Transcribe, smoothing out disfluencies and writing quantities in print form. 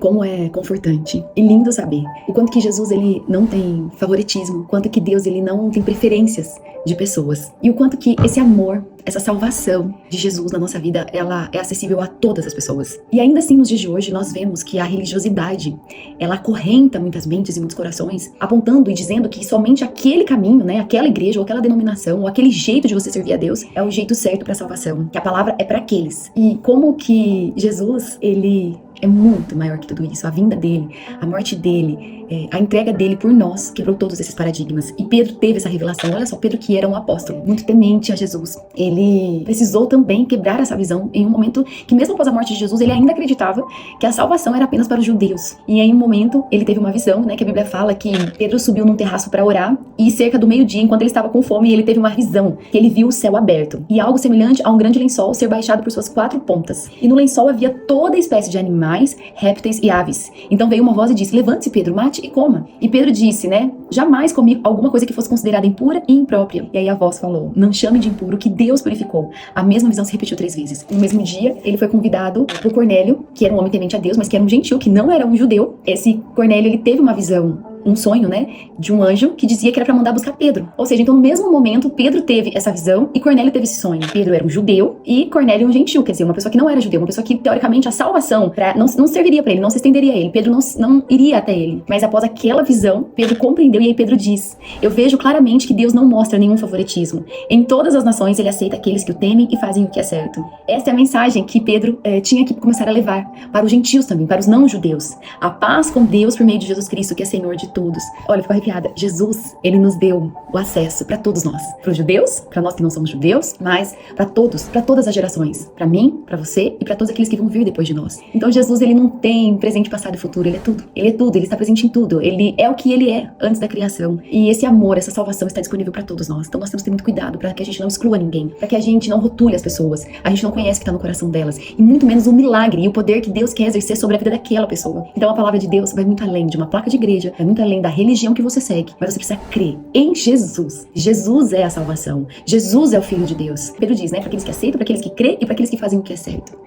Como é confortante e lindo saber o quanto que Jesus ele não tem favoritismo, o quanto que Deus ele não tem preferências de pessoas e o quanto que esse amor, essa salvação de Jesus na nossa vida, ela é acessível a todas as pessoas. E ainda assim, nos dias de hoje, nós vemos que a religiosidade, ela acorrenta muitas mentes e muitos corações, apontando e dizendo que somente aquele caminho, né, aquela igreja ou aquela denominação ou aquele jeito de você servir a Deus é o jeito certo para a salvação, que a palavra é para aqueles. E como que Jesus, ele é muito maior que tudo isso. A vinda dele, a morte dele, a entrega dele por nós quebrou todos esses paradigmas. E Pedro teve essa revelação. Olha só, Pedro que era um apóstolo, muito temente a Jesus. Ele precisou também quebrar essa visão em um momento que mesmo após a morte de Jesus, ele ainda acreditava que a salvação era apenas para os judeus. E em um momento, ele teve uma visão, né, que a Bíblia fala que Pedro subiu num terraço para orar e cerca do meio-dia, enquanto ele estava com fome, ele teve uma visão, que ele viu o céu aberto e algo semelhante a um grande lençol ser baixado por suas 4 pontas. E no lençol havia toda espécie de animais, répteis e aves. Então veio uma voz e disse: levante-se, Pedro, mate e coma. E Pedro disse, né, jamais comi alguma coisa que fosse considerada impura e imprópria. E aí a voz falou: não chame de impuro que Deus purificou. A mesma visão se repetiu 3 vezes. No mesmo dia, ele foi convidado por Cornélio, que era um homem temente a Deus, mas que era um gentil, que não era um judeu. Esse Cornélio, ele teve uma visão, um sonho, né, de um anjo que dizia que era pra mandar buscar Pedro. Ou seja, então no mesmo momento, Pedro teve essa visão e Cornélio teve esse sonho. Pedro era um judeu e Cornélio um gentil, quer dizer, uma pessoa que não era judeu, uma pessoa que, teoricamente, a salvação não serviria pra ele, não se estenderia a ele. Pedro não iria até ele. Mas após aquela visão, Pedro compreendeu e aí Pedro diz: eu vejo claramente que Deus não mostra nenhum favoritismo. Em todas as nações, ele aceita aqueles que o temem e fazem o que é certo. Essa é a mensagem que Pedro tinha que começar a levar para os gentios também, para os não-judeus. A paz com Deus por meio de Jesus Cristo, que é Senhor de todos. Olha, eu fico arrepiada. Jesus, ele nos deu o acesso para todos nós. Para os judeus, para nós que não somos judeus, mas para todos, para todas as gerações. Para mim, para você e para todos aqueles que vão vir depois de nós. Então Jesus, ele não tem presente, passado e futuro. Ele é tudo. Ele é tudo. Ele está presente em tudo. Ele é o que ele é antes da criação. E esse amor, essa salvação está disponível para todos nós. Então nós temos que ter muito cuidado para que a gente não exclua ninguém. Para que a gente não rotule as pessoas. A gente não conhece o que está no coração delas. E muito menos o milagre e o poder que Deus quer exercer sobre a vida daquela pessoa. Então a palavra de Deus vai muito além de uma placa de igreja. Vai muito além da religião que você segue, mas você precisa crer em Jesus. Jesus é a salvação. Jesus é o Filho de Deus. Pedro diz, né, para aqueles que aceitam, para aqueles que crêem e para aqueles que fazem o que é certo.